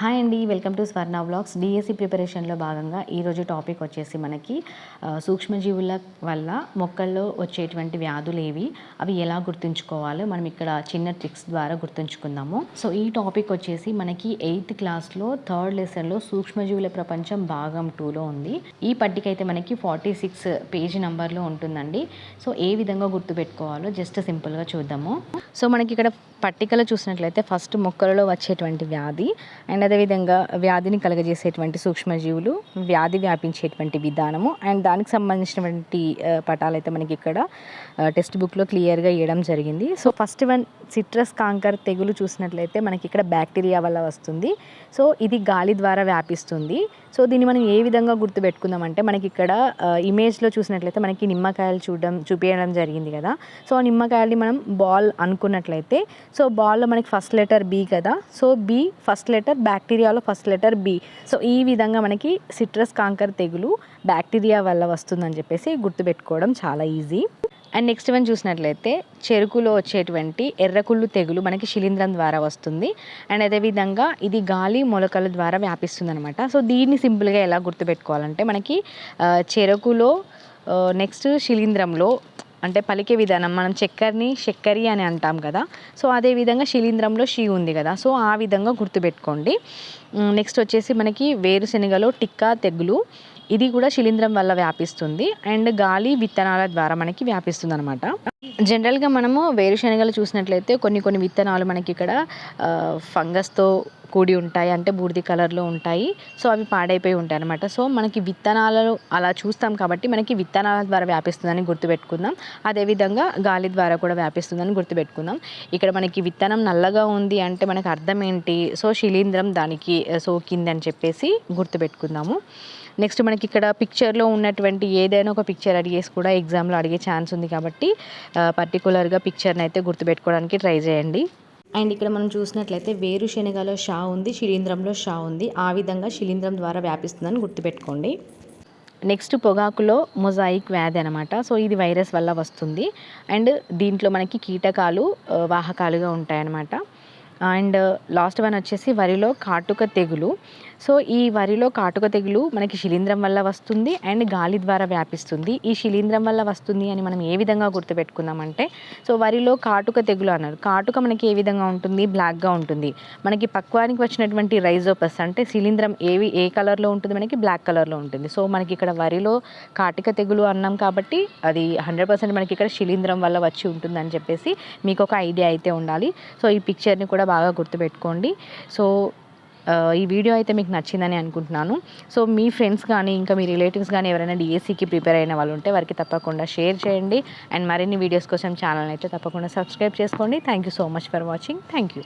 Hi అండి, welcome to Swarna vlogs. DSC ప్రిపరేషన్లో భాగంగా ఈరోజు టాపిక్ వచ్చేసి మనకి సూక్ష్మజీవుల వల్ల మొక్కల్లో వచ్చేటువంటి వ్యాధులు ఏవి, అవి ఎలా గుర్తుంచుకోవాలో మనం ఇక్కడ చిన్న ట్రిక్స్ ద్వారా గుర్తుంచుకుందాము. సో ఈ టాపిక్ వచ్చేసి మనకి 8th క్లాస్లో 3rd లెసన్లో సూక్ష్మజీవుల ప్రపంచం భాగం 2లో ఉంది. ఈ పట్టిక అయితే మనకి 46 పేజీ నెంబర్లో ఉంటుందండి. సో ఏ విధంగా గుర్తుపెట్టుకోవాలో జస్ట్ సింపుల్గా చూద్దాము. సో మనకి ఇక్కడ పట్టికలో చూసినట్లయితే ఫస్ట్ మొక్కలలో వచ్చేటువంటి వ్యాధి అండ్ అదేవిధంగా వ్యాధిని కలగజేసేటువంటి సూక్ష్మజీవులు, వ్యాధి వ్యాపించేటువంటి విధానము అండ్ దానికి సంబంధించినటువంటి పటాలు అయితే మనకి ఇక్కడ టెక్స్ట్ బుక్లో క్లియర్గా ఇవ్వడం జరిగింది. So first one citrus canker తెగులు చూసినట్లయితే మనకి ఇక్కడ బ్యాక్టీరియా వల్ల వస్తుంది. సో ఇది గాలి ద్వారా వ్యాపిస్తుంది. సో దీన్ని మనం ఏ విధంగా గుర్తుపెట్టుకుందామంటే మనకి ఇక్కడ ఇమేజ్లో చూసినట్లయితే మనకి నిమ్మకాయలు చూపించడం జరిగింది కదా. సో ఆ నిమ్మకాయల్ని మనం బాల్ అనుకున్నట్లయితే సో బాల్లో మనకి ఫస్ట్ లెటర్ బి కదా. సో బి ఫస్ట్ లెటర్, బ్యాక్టీరియాలో ఫస్ట్ లెటర్ బి. సో ఈ విధంగా మనకి సిట్రస్ కాంకర్ తెగులు బ్యాక్టీరియా వల్ల వస్తుందని చెప్పేసి గుర్తుపెట్టుకోవడం చాలా ఈజీ. అండ్ నెక్స్ట్ వన్ చూసినట్లయితే చెరుకులో వచ్చేటువంటి ఎర్రకుళ్ళు తెగులు మనకి శిలీంధ్రం ద్వారా వస్తుంది. అండ్ అదేవిధంగా ఇది గాలి మొలకల ద్వారా వ్యాపిస్తుంది అనమాట. సో దీన్ని సింపుల్గా ఎలా గుర్తుపెట్టుకోవాలంటే మనకి చెరుకులో, నెక్స్ట్ శిలీంధ్రంలో అంటే పలికే విధానం మనం చక్కెరి అని అంటాం కదా. సో అదేవిధంగా శిలీంధ్రంలో షీ ఉంది కదా. సో ఆ విధంగా గుర్తుపెట్టుకోండి. నెక్స్ట్ వచ్చేసి మనకి వేరుశెనగలో టిక్కా తెగులు, ఇది కూడా శిలీంధ్రం వల్ల వ్యాపిస్తుంది అండ్ గాలి విత్తనాల ద్వారా మనకి వ్యాపిస్తుంది అనమాట. జనరల్గా మనము వేరుశెనగలు చూసినట్లయితే కొన్ని విత్తనాలు మనకి ఇక్కడ ఫంగస్తో కూడి ఉంటాయి, అంటే బూడిద కలర్లో ఉంటాయి. సో అవి పాడైపోయి ఉంటాయి అనమాట. సో మనకి విత్తనాలు అలా చూస్తాం కాబట్టి మనకి విత్తనాల ద్వారా వ్యాపిస్తుందని గుర్తుపెట్టుకుందాం. అదేవిధంగా గాలి ద్వారా కూడా వ్యాపిస్తుందని గుర్తుపెట్టుకుందాం. ఇక్కడ మనకి విత్తనం నల్లగా ఉంది అంటే మనకు అర్థం ఏంటి? సో శిలీంధ్రం దానికి సోకింది అని చెప్పేసి గుర్తుపెట్టుకుందాము. నెక్స్ట్ మనకి ఇక్కడ పిక్చర్లో ఉన్నటువంటి ఏదైనా ఒక పిక్చర్ అడిగేసి కూడా ఎగ్జామ్లో అడిగే ఛాన్స్ ఉంది కాబట్టి పర్టికులర్గా పిక్చర్ని అయితే గుర్తుపెట్టుకోవడానికి ట్రై చేయండి. అండ్ ఇక్కడ మనం చూసినట్లయితే వేరుశెనగలో షా ఉంది, శిలీంధ్రంలో షా ఉంది. ఆ విధంగా శిలీంధ్రం ద్వారా వ్యాపిస్తుందని గుర్తుపెట్టుకోండి. నెక్స్ట్ పొగాకులో మొజాయిక్ వ్యాధి అనమాట. సో ఇది వైరస్ వల్ల వస్తుంది అండ్ దీంట్లో మనకి కీటకాలు వాహకాలుగా ఉంటాయన్నమాట. అండ్ లాస్ట్ వన్ వచ్చేసి వరిలో కాటుక తెగులు. సో ఈ వరిలో కాటుక తెగులు మనకి శిలీంధ్రం వల్ల వస్తుంది అండ్ గాలి ద్వారా వ్యాపిస్తుంది. ఈ శిలీంధ్రం వల్ల వస్తుంది అని మనం ఏ విధంగా గుర్తుపెట్టుకుందామంటే సో వరిలో కాటుక తెగులు అన్నారు. కాటుక మనకి ఏ విధంగా ఉంటుంది? బ్లాక్గా ఉంటుంది. మనకి పక్వానికి వచ్చినటువంటి రైజోపస్ అంటే శిలీంధ్రం ఏ కలర్లో ఉంటుంది? మనకి బ్లాక్ కలర్లో ఉంటుంది. సో మనకి ఇక్కడ వరిలో కాటుక తెగులు అన్నాం కాబట్టి అది 100% మనకి ఇక్కడ శిలీంధ్రం వల్ల వచ్చి ఉంటుందని చెప్పేసి మీకు ఒక ఐడియా అయితే ఉండాలి. సో ఈ పిక్చర్ని కూడా బాగా గుర్తుపెట్టుకోండి. సో ఈ వీడియో అయితే మీకు నచ్చిందని అనుకుంటున్నాను. సో మీ ఫ్రెండ్స్ కానీ ఇంకా మీ రిలేటివ్స్ కానీ ఎవరైనా డిఎస్సికి ప్రిపేర్ అయిన వాళ్ళు ఉంటే వారికి తప్పకుండా షేర్ చేయండి. అండ్ మరిన్ని వీడియోస్ కోసం ఛానల్ అయితే తప్పకుండా సబ్స్క్రైబ్ చేసుకోండి. Thank you so much for watching. Thank you.